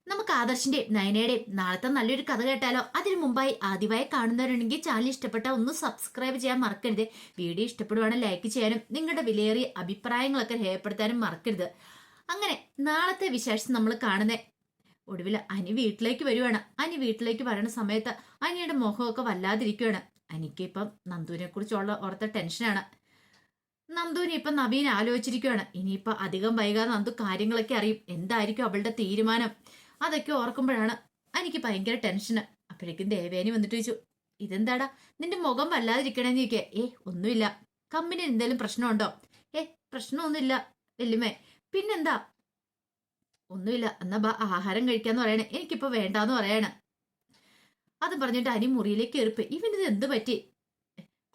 നമുക്ക് ആദർശിന്റെയും നയനയുടെയും നാളത്തെ നല്ലൊരു കഥ കേട്ടാലോ? അതിനു മുമ്പായി ആദ്യമായി കാണുന്നവരുണ്ടെങ്കിൽ ചാനൽ ഇഷ്ടപ്പെട്ട ഒന്ന് സബ്സ്ക്രൈബ് ചെയ്യാൻ മറക്കരുത്. വീഡിയോ ഇഷ്ടപ്പെടുവാണെങ്കിൽ ലൈക്ക് ചെയ്യാനും നിങ്ങളുടെ വിലയേറിയ അഭിപ്രായങ്ങളൊക്കെ രേഖപ്പെടുത്താനും മറക്കരുത്. അങ്ങനെ നാളത്തെ വിശേഷം നമ്മൾ കാണുന്ന ഒടുവിൽ അനി വീട്ടിലേക്ക് വരുവാണ്. അനി വീട്ടിലേക്ക് വരണ സമയത്ത് അനിയുടെ മുഖമൊക്കെ വല്ലാതിരിക്കുവാണ്. അനിക്ക് ഇപ്പം നന്ദുവിനെ കുറിച്ചുള്ള ഓർത്ത ടെൻഷനാണ്. നന്ദുവിനെ ഇപ്പം നവീൻ ആലോചിച്ചിരിക്കുവാണ്. ഇനിയിപ്പോ അധികം വൈകാതെ നന്ദു കാര്യങ്ങളൊക്കെ അറിയും. എന്തായിരിക്കും അവളുടെ തീരുമാനം? അതൊക്കെ ഓർക്കുമ്പോഴാണ് എനിക്ക് ഭയങ്കര ടെൻഷന്. അപ്പോഴേക്കും ദേവേനി വന്നിട്ട് ചോദിച്ചു, ഇതെന്താടാ നിന്റെ മുഖം വല്ലാതിരിക്കണേന്ന് ചോദിക്കേ. ഒന്നുമില്ല. കമ്പനി എന്തെങ്കിലും പ്രശ്നമുണ്ടോ? പ്രശ്നമൊന്നുമില്ല വല്യമ്മേ. പിന്നെന്താ? ഒന്നുമില്ല. എന്നാ ബാ ആഹാരം കഴിക്കാന്ന് പറയണേ. എനിക്കിപ്പോ വേണ്ടാന്ന് പറയാണ്. അത് പറഞ്ഞിട്ട് അനി മുറിയിലേക്ക് കയറിപ്പോയി. ഇവനിത് എന്ത് പറ്റി?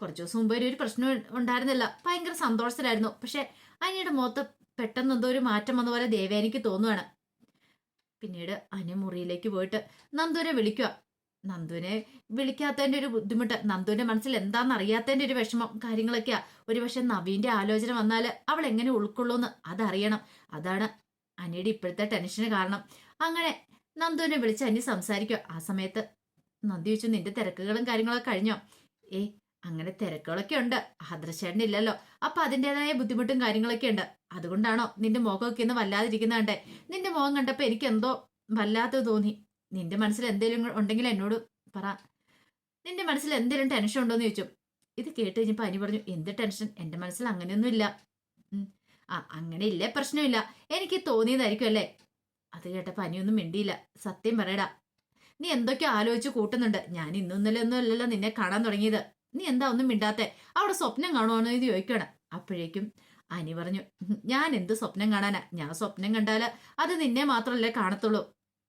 കുറച്ചു ദിവസം മുമ്പ് ഒരു പ്രശ്നം ഉണ്ടായിരുന്നില്ല. ഭയങ്കര സന്തോഷത്തിലായിരുന്നു. പക്ഷെ അനിയുടെ മുഖത്ത് പെട്ടെന്ന് എന്തോ ഒരു മാറ്റം വന്ന പോലെ ദേവേനിക്ക് തോന്നുവാണ്. പിന്നീട് അനി മുറിയിലേക്ക് പോയിട്ട് നന്ദുവിനെ വിളിക്കുക. നന്ദുവിനെ വിളിക്കാത്തതിന്റെ ഒരു ബുദ്ധിമുട്ട്, നന്ദുവിന്റെ മനസ്സിൽ എന്താണെന്ന് അറിയാത്തതിന്റെ ഒരു വിഷമം കാര്യങ്ങളൊക്കെയാ. ഒരുപക്ഷെ നവീന്റെ ആലോചന വന്നാൽ അവൾ എങ്ങനെ ഉൾക്കൊള്ളൂന്ന് അതറിയണം. അതാണ് അനിയുടെ ഇപ്പോഴത്തെ ടെൻഷന് കാരണം. അങ്ങനെ നന്ദുവിനെ വിളിച്ച് അനി സംസാരിക്കുക. ആ സമയത്ത് നന്ദി ചോദിച്ചു, നിന്റെ തിരക്കുകളും കാര്യങ്ങളൊക്കെ കഴിഞ്ഞോ? അങ്ങനെ തിരക്കുകളൊക്കെ ഉണ്ട്. ആദർശേട്ടനില്ലല്ലോ. അപ്പൊ അതിൻ്റെതായ ബുദ്ധിമുട്ടും കാര്യങ്ങളൊക്കെ ഉണ്ട്. അതുകൊണ്ടാണോ നിന്റെ മുഖമൊക്കെ ഒന്ന് വല്ലാതിരിക്കുന്ന കണ്ടേ? നിന്റെ മുഖം കണ്ടപ്പോ എനിക്ക് എന്തോ വല്ലാത്തത് തോന്നി. നിന്റെ മനസ്സിൽ എന്തെങ്കിലും ഉണ്ടെങ്കിൽ എന്നോട് പറ. നിന്റെ മനസ്സിൽ എന്തെങ്കിലും ടെൻഷൻ ഉണ്ടോന്ന് ചോദിച്ചു. ഇത് കേട്ട് കഴിഞ്ഞപ്പോ അനി പറഞ്ഞു, എന്ത് ടെൻഷൻ? എന്റെ മനസ്സിൽ അങ്ങനെയൊന്നും ഇല്ല. അങ്ങനെ ഇല്ലേ, പ്രശ്നമില്ല. എനിക്ക് തോന്നിയതായിരിക്കും അല്ലേ? അത് കേട്ടപ്പോ അനിയൊന്നും മിണ്ടിയില്ല. സത്യം പറയടാ, നീ എന്തൊക്കെയോ ആലോചിച്ച് കൂട്ടുന്നുണ്ട്. ഞാൻ ഇന്നൊന്നല്ലേ ഒന്നും അല്ലല്ലോ നിന്നെ കാണാൻ തുടങ്ങിയത്. നീ എന്താ ഒന്നും മിണ്ടാത്തെ? അവിടെ സ്വപ്നം കാണുവാണോ എന്ന് ചോദിക്കണം. അപ്പോഴേക്കും അനി പറഞ്ഞു, ഞാൻ എന്ത് സ്വപ്നം കാണാനാ? ഞാൻ സ്വപ്നം കണ്ടാല് അത് നിന്നെ മാത്രമല്ലേ കാണത്തുള്ളൂ.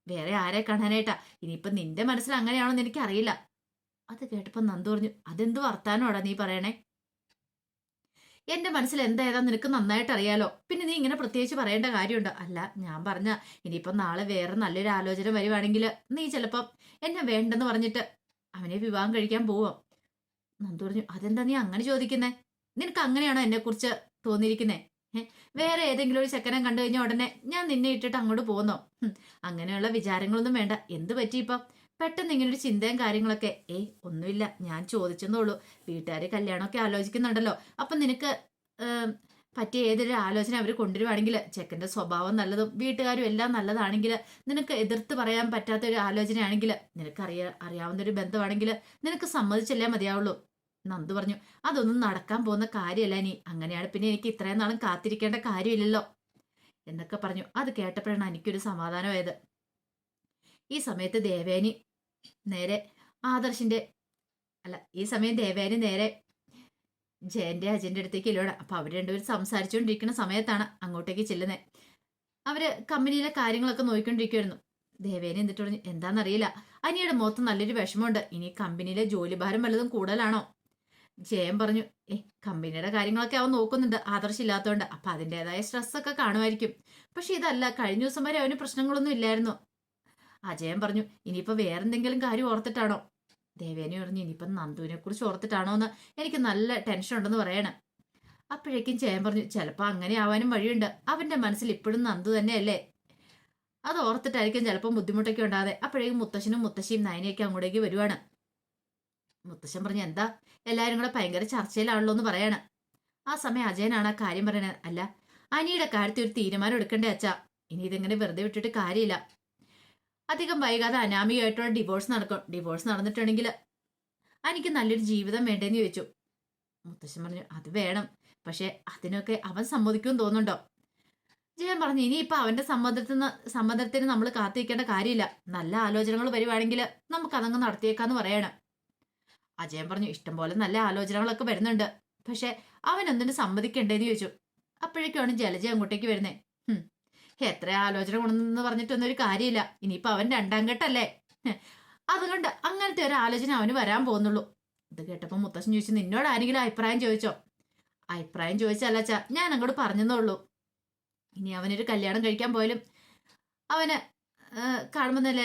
വേറെ ആരെ കാണാനായിട്ടാ? ഇനിയിപ്പൊ നിന്റെ മനസ്സിൽ അങ്ങനെയാണോന്ന് എനിക്ക് അറിയില്ല. അത് കേട്ടപ്പോ നന്ദു പറഞ്ഞു, അതെന്ത് വർത്താനോടാ നീ പറയണേ? എന്റെ മനസ്സിൽ എന്താ നിനക്ക് നന്നായിട്ട് അറിയാലോ. പിന്നെ നീ ഇങ്ങനെ പ്രത്യേകിച്ച് പറയേണ്ട കാര്യമുണ്ട്? അല്ല, ഞാൻ പറഞ്ഞ ഇനിയിപ്പൊ നാളെ വേറെ നല്ലൊരു ആലോചന വരുവാണെങ്കിൽ നീ ചിലപ്പോ എന്നെ വേണ്ടെന്ന് പറഞ്ഞിട്ട് അവനെ വിവാഹം കഴിക്കാൻ പോവോ? നന്ദു പറഞ്ഞു, അതെന്താ നീ അങ്ങനെ ചോദിക്കുന്നേ? നിനക്ക് അങ്ങനെയാണോ എന്നെ കുറിച്ച് തോന്നിയിരിക്കുന്നേ? വേറെ ഏതെങ്കിലും ഒരു ചെക്കനെ കണ്ടു കഴിഞ്ഞാൽ ഉടനെ ഞാൻ നിന്നെ ഇട്ടിട്ട് അങ്ങോട്ട് പോകുന്നോ? അങ്ങനെയുള്ള വിചാരങ്ങളൊന്നും വേണ്ട. എന്ത് പറ്റി ഇപ്പം പെട്ടെന്ന് ഇങ്ങനൊരു ചിന്തയും കാര്യങ്ങളൊക്കെ? ഒന്നുമില്ല, ഞാൻ ചോദിച്ചെന്നുള്ളൂ. വീട്ടുകാര് കല്യാണമൊക്കെ ആലോചിക്കുന്നുണ്ടല്ലോ. അപ്പൊ നിനക്ക് പറ്റിയ ഏതൊരു ആലോചന അവർ കൊണ്ടുവരുവാണെങ്കിൽ, ചെക്കന്റെ സ്വഭാവം നല്ലതും വീട്ടുകാരും എല്ലാം നല്ലതാണെങ്കിൽ, നിനക്ക് എതിർത്ത് പറയാൻ പറ്റാത്ത ഒരു ആലോചനയാണെങ്കിൽ, നിനക്ക് അറിയാവുന്ന ഒരു ബന്ധമാണെങ്കിൽ നിനക്ക് സമ്മതിച്ചല്ലേ മതിയാവുള്ളൂ. നന്ദു പറഞ്ഞു, അതൊന്നും നടക്കാൻ പോകുന്ന കാര്യമല്ല. നീ അങ്ങനെയാണ് പിന്നെ എനിക്ക് ഇത്രയും നാളും കാത്തിരിക്കേണ്ട കാര്യമില്ലല്ലോ എന്നൊക്കെ പറഞ്ഞു. അത് കേട്ടപ്പോഴാണ് എനിക്കൊരു സമാധാനമായത്. ഈ സമയത്ത് ദേവേനി നേരെ ആദർശിന്റെ ഈ സമയം ദേവേനി നേരെ ജയന്റെ അജന്റെ അടുത്തേക്ക് ഇല്ലോടെ. അപ്പൊ അവര് രണ്ടുപേരും സംസാരിച്ചുകൊണ്ടിരിക്കുന്ന സമയത്താണ് അങ്ങോട്ടേക്ക് ചെല്ലുന്നത്. അവര് കമ്പനിയിലെ കാര്യങ്ങളൊക്കെ നോക്കിക്കൊണ്ടിരിക്കുവായിരുന്നു. ദേവേനി എന്നിട്ട് പറഞ്ഞു, എന്താണെന്നറിയില്ല, അനിയുടെ മുഖത്ത് നല്ലൊരു വിഷമമുണ്ട്. ഇനി കമ്പനിയിലെ ജോലിഭാരം വല്ലതും കൂടുതലാണോ? ജയൻ പറഞ്ഞു, കമ്പനിയുടെ കാര്യങ്ങളൊക്കെ അവൻ നോക്കുന്നുണ്ട്, ആദർശില്ലാത്തതുകൊണ്ട്. അപ്പൊ അതിൻ്റെതായ സ്ട്രെസ്സൊക്കെ കാണുമായിരിക്കും. പക്ഷെ ഇതല്ല, കഴിഞ്ഞ ദിവസം വരെ അവന് പ്രശ്നങ്ങളൊന്നും ഇല്ലായിരുന്നു. അജയൻ പറഞ്ഞു, ഇനിയിപ്പോ വേറെന്തെങ്കിലും കാര്യം ഓർത്തിട്ടാണോ? ദേവേനി പറഞ്ഞു, ഇനിയിപ്പം നന്ദുവിനെ കുറിച്ച് ഓർത്തിട്ടാണോ എന്ന് എനിക്ക് നല്ല ടെൻഷൻ ഉണ്ടെന്ന് പറയണം. അപ്പോഴേക്കും ജയൻ പറഞ്ഞു, ചിലപ്പോ അങ്ങനെ ആവാനും വഴിയുണ്ട്. അവന്റെ മനസ്സിൽ ഇപ്പോഴും നന്ദു തന്നെയല്ലേ? അത് ഓർത്തിട്ടായിരിക്കും ചിലപ്പോൾ ബുദ്ധിമുട്ടൊക്കെ ഉണ്ടാകാതെ. അപ്പോഴേക്കും മുത്തശ്ശനും മുത്തശ്ശിയും നയനയൊക്കെ അങ്ങോട്ടേക്ക് വരുവാണ്. മുത്തശ്ശൻ പറഞ്ഞു, എന്താ എല്ലാവരും കൂടെ ഭയങ്കര ചർച്ചയിലാണല്ലോ എന്ന് പറയാണ്. ആ സമയം അജയനാണ് ആ കാര്യം പറയണത്. അല്ല, അനിയുടെ കാര്യത്തിൽ ഒരു തീരുമാനം എടുക്കണ്ടേ അച്ഛാ? ഇനി ഇതിങ്ങനെ വെറുതെ വിട്ടിട്ട് കാര്യമില്ല. അധികം വൈകാതെ അനാമികമായിട്ടുള്ള ഡിവോഴ്സ് നടക്കും. ഡിവോഴ്സ് നടന്നിട്ടുണ്ടെങ്കിൽ എനിക്ക് നല്ലൊരു ജീവിതം വേണ്ടേന്ന് ചോദിച്ചു. മുത്തശ്ശൻ പറഞ്ഞു, അത് വേണം. പക്ഷെ അതിനൊക്കെ അവൻ സമ്മതിക്കുമെന്ന് തോന്നുന്നുണ്ടോ? ജയൻ പറഞ്ഞു, ഇനിയിപ്പൊ അവന്റെ സമ്മതത്തിന് നമ്മൾ കാത്തിരിക്കേണ്ട കാര്യമില്ല. നല്ല ആലോചനകൾ വരുവാണെങ്കിൽ നമുക്ക് അതങ്ങ് നടത്തിയേക്കാന്ന് പറയണം. അജയൻ പറഞ്ഞു, ഇഷ്ടംപോലെ നല്ല ആലോചനകളൊക്കെ വരുന്നുണ്ട്. പക്ഷെ അവൻ എന്തിനു സമ്മതിക്കണ്ടേന്ന് ചോദിച്ചു. അപ്പോഴേക്കാണ് ജലജ അങ്ങോട്ടേക്ക് വരുന്നേ. എത്ര ആലോചന കൊണ്ടെന്ന് പറഞ്ഞിട്ടൊന്നും ഒരു കാര്യമില്ല. ഇനിയിപ്പൊ അവൻ രണ്ടാം ഘട്ടല്ലേ, അതുകൊണ്ട് അങ്ങനത്തെ ഒരു ആലോചന അവന് വരാൻ പോകുന്നുള്ളൂ. ഇത് കേട്ടപ്പോ മുത്തശ്ശൻ ചോദിച്ചു, നിന്നോട് ആരെങ്കിലും അഭിപ്രായം ചോദിച്ചോ? അഭിപ്രായം ചോദിച്ചല്ലച്ചാ, ഞാൻ അങ്ങോട്ട് പറഞ്ഞെന്നുള്ളൂ. ഇനി അവനൊരു കല്യാണം കഴിക്കാൻ പോയാലും അവന് കാണുമ്പോൾ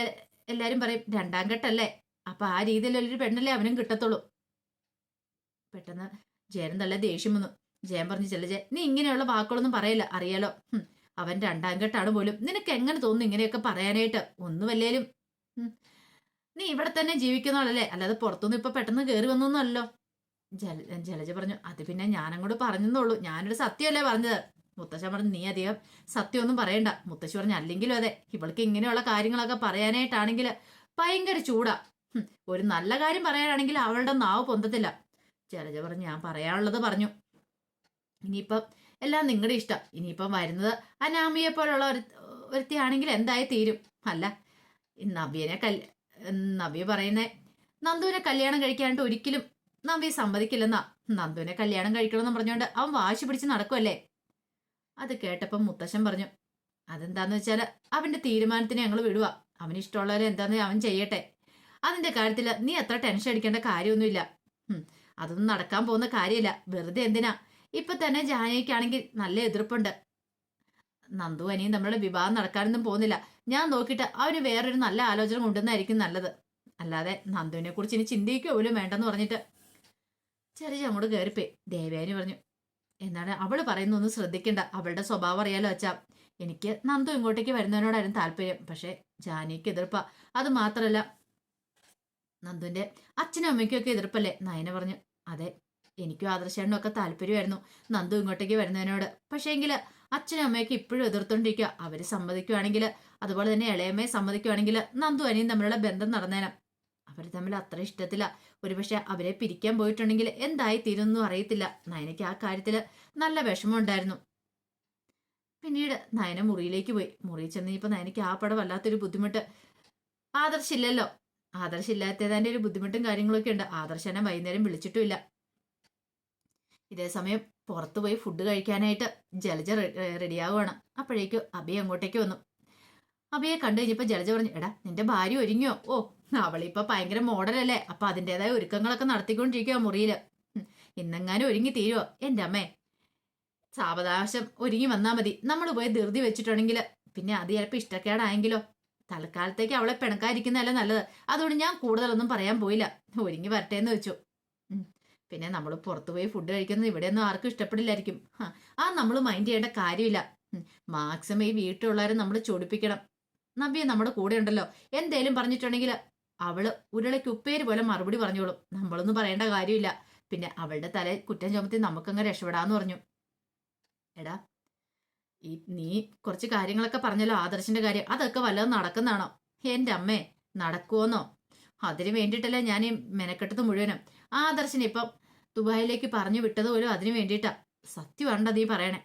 എല്ലാരും പറയും രണ്ടാം ഘട്ടല്ലേ, അപ്പൊ ആ രീതിയിലുള്ളൊരു പെണ്ണല്ലേ അവനും കിട്ടത്തുള്ളൂ. പെട്ടെന്ന് ജയൻ നല്ല ദേഷ്യം വന്നു. ജയൻ പറഞ്ഞു, ജലജ നീ ഇങ്ങനെയുള്ള വാക്കുകളൊന്നും പറയില്ല, അറിയാലോ. അവൻ രണ്ടാം കെട്ടാണ് പോലും. നിനക്ക് എങ്ങനെ തോന്നുന്നു ഇങ്ങനെയൊക്കെ പറയാനായിട്ട്? ഒന്നുമല്ലേലും നീ ഇവിടെ തന്നെ ജീവിക്കുന്നവളല്ലേ, അല്ലാതെ പുറത്തുനിന്ന് ഇപ്പൊ പെട്ടെന്ന് കയറി വന്നൊന്നുമല്ലോ. ജലജ പറഞ്ഞു, അത് പിന്നെ ഞാനങ്ങോട്ട് പറഞ്ഞെന്നുള്ളൂ, ഞാനൊരു സത്യമല്ലേ പറഞ്ഞത്. മുത്തശ്ശൻ പറഞ്ഞു, നീ അധികം സത്യമൊന്നും പറയണ്ട. മുത്തശ്ശി പറഞ്ഞു, അല്ലെങ്കിലും അതെ, ഇവൾക്ക് ഇങ്ങനെയുള്ള കാര്യങ്ങളൊക്കെ പറയാനായിട്ടാണെങ്കിൽ ഭയങ്കര ചൂടാ. ഒരു നല്ല കാര്യം പറയാനാണെങ്കിൽ അവളുടെ നാവ് പൊന്തത്തില്ല. ജലജ പറഞ്ഞു, ഞാൻ പറയാനുള്ളത് പറഞ്ഞു. ഇനിയിപ്പം എല്ലാം നിങ്ങളുടെ ഇഷ്ടം. ഇനിയിപ്പം വരുന്നത് അനാമിയെ പോലുള്ള ഒരുത്തിയാണെങ്കിൽ എന്തായി തീരും. അല്ല, നവ്യ പറയുന്നേ നന്ദുവിനെ കല്യാണം കഴിക്കാനായിട്ട് ഒരിക്കലും നവ്യ സമ്മതിക്കില്ലെന്നാ. നന്ദുവിനെ കല്യാണം കഴിക്കണമെന്ന് പറഞ്ഞുകൊണ്ട് അവൻ വാശി പിടിച്ച് നടക്കുമല്ലേ. അത് കേട്ടപ്പം മുത്തശ്ശൻ പറഞ്ഞു, അതെന്താന്ന് വെച്ചാൽ അവന്റെ തീരുമാനത്തിന് ഞങ്ങൾ വിടുക. അവന് ഇഷ്ടമുള്ളവരെ എന്താന്ന് അവൻ ചെയ്യട്ടെ. അതിന്റെ കാര്യത്തിൽ നീ അത്ര ടെൻഷൻ അടിക്കേണ്ട കാര്യമൊന്നുമില്ല. അതൊന്നും നടക്കാൻ പോകുന്ന കാര്യമില്ല. വെറുതെ എന്തിനാ? ഇപ്പൊ തന്നെ ജാനകിക്കാണെങ്കിൽ നല്ല എതിർപ്പുണ്ട്. നന്ദു അനിയും നമ്മളുടെ വിവാഹം നടക്കാനൊന്നും പോകുന്നില്ല. ഞാൻ നോക്കിയിട്ട് അവന് വേറൊരു നല്ല ആലോചന കൊണ്ടുവന്നായിരിക്കും നല്ലത്. അല്ലാതെ നന്ദുവിനെ കുറിച്ച് ഇനി ചിന്തിക്കുക പോലും വേണ്ടെന്ന് പറഞ്ഞിട്ട് ചെറിയ അങ്ങോട്ട് കയറിപ്പോയി. ദേവയാനി പറഞ്ഞു, എന്താണ് അവള് പറയുന്നൊന്നും ശ്രദ്ധിക്കണ്ട. അവളുടെ സ്വഭാവം അറിയാലോ അച്ഛാ. എനിക്ക് നന്ദു ഇങ്ങോട്ടേക്ക് വരുന്നതിനോടായിരുന്നു താല്പര്യം. പക്ഷെ ജാനിക്ക് എതിർപ്പാ. അത് മാത്രല്ല, നന്ദുവിന്റെ അച്ഛനും അമ്മയ്ക്കും ഒക്കെ എതിർപ്പല്ലേ. നയന പറഞ്ഞു, അതെ, എനിക്കും ആദർശേണ്ണനും ഒക്കെ താല്പര്യമായിരുന്നു നന്ദു ഇങ്ങോട്ടേക്ക് വരുന്നതിനോട്. പക്ഷേ എങ്കിൽ അച്ഛനും അമ്മയൊക്കെ ഇപ്പോഴും എതിർത്തോണ്ടിരിക്കുക. അവര് സമ്മതിക്കുവാണെങ്കിൽ, അതുപോലെ തന്നെ ഇളയമ്മയെ സമ്മതിക്കുവാണെങ്കിൽ നന്ദു അനിയും തമ്മിലുള്ള ബന്ധം നടന്നേനം. അവർ തമ്മിൽ അത്ര ഇഷ്ടത്തില്ല. ഒരുപക്ഷെ അവരെ പിരിക്കാൻ പോയിട്ടുണ്ടെങ്കിൽ എന്തായി തീരുമെന്നും അറിയത്തില്ല. നയനയ്ക്ക് ആ കാര്യത്തിൽ നല്ല വിഷമമുണ്ടായിരുന്നു. പിന്നീട് നയന മുറിയിലേക്ക് പോയി. മുറിയിൽ ചെന്നപ്പോൾ നയനയ്ക്ക് ആ പടം വല്ലാത്തൊരു ബുദ്ധിമുട്ട്. ആദർശില്ലല്ലോ. ആദർശില്ലാത്തതിന്റെ ഒരു ബുദ്ധിമുട്ടും കാര്യങ്ങളൊക്കെ ഉണ്ട്. ആദർശനെ വൈകുന്നേരം വിളിച്ചിട്ടുമില്ല. ഇതേ സമയം പുറത്തു പോയി ഫുഡ് കഴിക്കാനായിട്ട് ജലജ റെഡിയാവുകയാണ്. അപ്പോഴേക്കും അബി അങ്ങോട്ടേക്ക് വന്നു. അബിയെ കണ്ടു കഴിഞ്ഞപ്പോ ജലജ പറഞ്ഞു, എടാ നിന്റെ ഭാര്യ ഒരുങ്ങിയോ? ഓ, അവളിപ്പോ ഭയങ്കര മോഡലല്ലേ, അപ്പൊ അതിൻ്റെതായ ഒരുക്കങ്ങളൊക്കെ നടത്തിക്കൊണ്ടിരിക്കുക മുറിയില്. ഇന്നെങ്ങാനും ഒരുങ്ങി തീരുവോ? എന്റെ അമ്മേ, സാവകാശം ഒരുങ്ങി വന്നാ മതി. നമ്മൾ പോയി ധൃതി വെച്ചിട്ടുണ്ടെങ്കിൽ പിന്നെ അത് ചിലപ്പോൾ ഇഷ്ടക്കേടായെങ്കിലോ. തൽക്കാലത്തേക്ക് അവളെ പിണക്കാതിരിക്കുന്നതല്ല നല്ലത്. അതുകൊണ്ട് ഞാൻ കൂടുതലൊന്നും പറയാൻ പോയില്ല. ഒരുങ്ങി വരട്ടെ എന്ന് വെച്ചു. പിന്നെ നമ്മൾ പുറത്തുപോയി ഫുഡ് കഴിക്കുന്നത് ഇവിടെയൊന്നും ആർക്കും ഇഷ്ടപ്പെടില്ലായിരിക്കും. നമ്മൾ മൈൻഡ് ചെയ്യേണ്ട കാര്യമില്ല. മാക്സിമം ഈ വീട്ടിലുള്ളവരെ നമ്മൾ ചൊടിപ്പിക്കണം. നബിയെ നമ്മുടെ കൂടെ ഉണ്ടല്ലോ. എന്തേലും പറഞ്ഞിട്ടുണ്ടെങ്കിൽ അവള് ഉരുളയ്ക്ക് ഉപ്പേര് പോലെ മറുപടി പറഞ്ഞോളും. നമ്മളൊന്നും പറയേണ്ട കാര്യമില്ല. പിന്നെ അവളുടെ തല കുറ്റം ചുമത്തി നമുക്കങ്ങ് രക്ഷപ്പെടാന്ന് പറഞ്ഞു. എടാ, നീ കുറച്ച് കാര്യങ്ങളൊക്കെ പറഞ്ഞല്ലോ, ആദർശിന്റെ കാര്യം. അതൊക്കെ വല്ലതും നടക്കുന്നതാണോ? എന്റെ അമ്മേ, നടക്കുവോന്നോ? അതിന് വേണ്ടിയിട്ടല്ല ഞാൻ ഈ മെനക്കെട്ടത് മുഴുവനും. ആദർശിനെ ഇപ്പം ദുബായിലേക്ക് പറഞ്ഞു വിട്ടത് പോലും അതിനു വേണ്ടിയിട്ടാ. സത്യമാണ്ടോ നീ പറയണേ?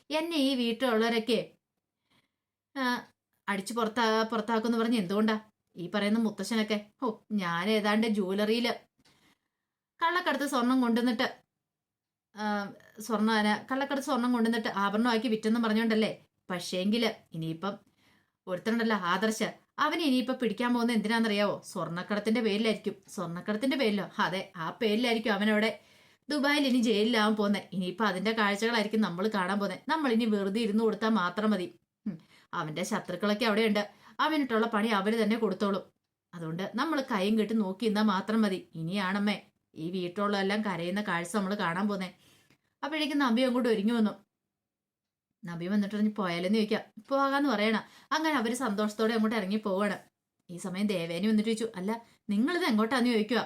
എന്നെ ഈ വീട്ടിലുള്ളവരൊക്കെ അടിച്ചു പുറത്താക്കുമെന്ന് പറഞ്ഞ് എന്തുകൊണ്ടാ ഈ പറയുന്ന മുത്തശ്ശനൊക്കെ? ഓ, ഞാൻ ഏതാണ്ട് ജ്വല്ലറിയില് കള്ളക്കടത്ത് സ്വർണം കൊണ്ടുവന്നിട്ട് കള്ളക്കടത്ത് സ്വർണം കൊണ്ടുവന്നിട്ട് ആഭരണമാക്കി വിറ്റെന്ന് പറഞ്ഞോണ്ടല്ലേ. പക്ഷേങ്കില് ഇനിയിപ്പം ഒരുത്തനുണ്ടല്ലോ ആദർശ്, അവനെ ഇനിയിപ്പം പിടിക്കാൻ പോകുന്നത് എന്തിനാണെന്നറിയാവോ? സ്വർണ്ണക്കടത്തിന്റെ പേരിലായിരിക്കും. സ്വർണ്ണക്കടത്തിന്റെ പേരിലോ? അതെ, ആ പേരിലായിരിക്കും അവനവിടെ ദുബായിൽ ഇനി ജയിലിലാവാൻ പോകുന്നത്. ഇനിയിപ്പോൾ അതിന്റെ കാഴ്ചകളായിരിക്കും നമ്മൾ കാണാൻ പോകുന്നത്. നമ്മൾ ഇനി വെറുതെ ഇരുന്ന് കൊടുത്താൽ മാത്രം മതി. അവന്റെ ശത്രുക്കളൊക്കെ അവിടെയുണ്ട്. അവനിട്ടുള്ള പണി അവര് തന്നെ കൊടുത്തോളും. അതുകൊണ്ട് നമ്മൾ കൈയും കെട്ടി നോക്കി നിന്നാൽ മാത്രം മതി. ഇനിയാണമ്മേ ഈ വീട്ടിലുള്ളതെല്ലാം കരയുന്ന കാഴ്ച നമ്മൾ കാണാൻ പോന്നേ. അപ്പോഴേക്കും നബി അങ്ങോട്ട് ഒരുങ്ങി വന്നു. നബി വന്നിട്ട് പറഞ്ഞ് പോയാലെന്ന് ചോദിക്കാം. പോകാന്ന് പറയണ. അങ്ങനെ അവര് സന്തോഷത്തോടെ അങ്ങോട്ട് ഇറങ്ങി പോവാണ്. ഈ സമയം ദേവേനി വന്നിട്ട് ചോദിച്ചു, അല്ല നിങ്ങളിത് എങ്ങോട്ടാന്ന് ചോദിക്കുക?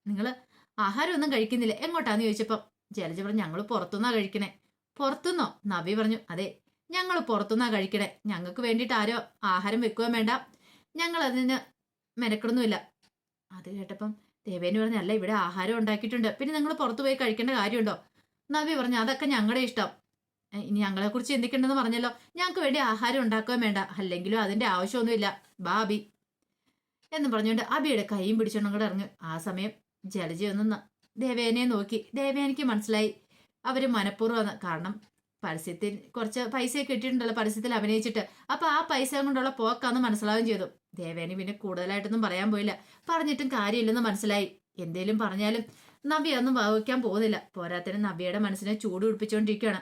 നിങ്ങള് ആഹാരം ഒന്നും കഴിക്കുന്നില്ല, എങ്ങോട്ടാന്ന് ചോദിച്ചപ്പം ജലജ പറഞ്ഞു, ഞങ്ങൾ പുറത്തുനിന്നാ കഴിക്കണേ. പുറത്തുനിന്നോ? നബി പറഞ്ഞു, അതെ, ഞങ്ങൾ പുറത്തുനിന്നാ കഴിക്കണേ. ഞങ്ങൾക്ക് വേണ്ടിയിട്ട് ആരോ ആഹാരം വെക്കുകയും വേണ്ട, ഞങ്ങൾ അതിന് മെനക്കെടുന്നുമില്ല. അത് കേട്ടപ്പം ദേവേനി പറഞ്ഞു, അല്ല ഇവിടെ ആഹാരം ഉണ്ടാക്കിയിട്ടുണ്ട്, പിന്നെ നിങ്ങൾ പുറത്തു പോയി കഴിക്കേണ്ട കാര്യമുണ്ടോ? നബി പറഞ്ഞു, അതൊക്കെ ഞങ്ങളുടെ ഇഷ്ടം. ഇനി ഞങ്ങളെ കുറിച്ച് ചിന്തിക്കണ്ടെന്ന് പറഞ്ഞല്ലോ. ഞങ്ങൾക്ക് വേണ്ടി ആഹാരം ഉണ്ടാക്കുകയും വേണ്ട, അല്ലെങ്കിലും അതിന്റെ ആവശ്യമൊന്നുമില്ല. ബാബി എന്ന് പറഞ്ഞുകൊണ്ട് അബിയുടെ കൈയും പിടിച്ചോണ്ടും കൂടെ ഇറങ്ങി. ആ സമയം ജലജ ഒന്ന് ദേവേനെ നോക്കി. ദേവേനിക്ക് മനസ്സിലായി അവര് മനഃപൂർവ്വമാണ്. കാരണം പരസ്യത്തിൽ കുറച്ച് പൈസയൊക്കെ ഇട്ടിട്ടുണ്ടല്ലോ പരസ്യത്തിൽ അഭിനയിച്ചിട്ട്. അപ്പൊ ആ പൈസ കൊണ്ടുള്ള പോക്കാന്ന് മനസ്സിലാവുകയും ചെയ്തു. ദേവേനി പിന്നെ കൂടുതലായിട്ടൊന്നും പറയാൻ പോയില്ല. പറഞ്ഞിട്ടും കാര്യമില്ലെന്ന് മനസ്സിലായി. എന്തേലും പറഞ്ഞാലും നബി ഒന്നും വഹിക്കാൻ പോകുന്നില്ല. പോരാത്തതിന് നബിയുടെ മനസ്സിനെ ചൂട് പിടിപ്പിച്ചുകൊണ്ടിരിക്കുകയാണ്.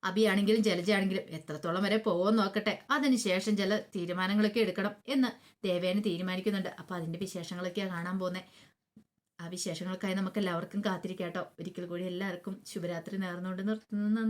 അബിയാണെങ്കിലും ജലജയാണെങ്കിലും എത്രത്തോളം വരെ പോകുമെന്ന് നോക്കട്ടെ. അതിനുശേഷം ചില തീരുമാനങ്ങളൊക്കെ എടുക്കണം എന്ന് ദേവേനി തീരുമാനിക്കുന്നുണ്ട്. അപ്പൊ അതിന്റെ വിശേഷങ്ങളൊക്കെയാണ് കാണാൻ പോകുന്നത്. ആ വിശേഷങ്ങൾക്കായി നമുക്ക് എല്ലാവർക്കും കാത്തിരിക്കാട്ടോ. ഒരിക്കൽ കൂടി എല്ലാവർക്കും ശുഭരാത്രി നേർന്നുകൊണ്ട് നിർത്തുന്നു.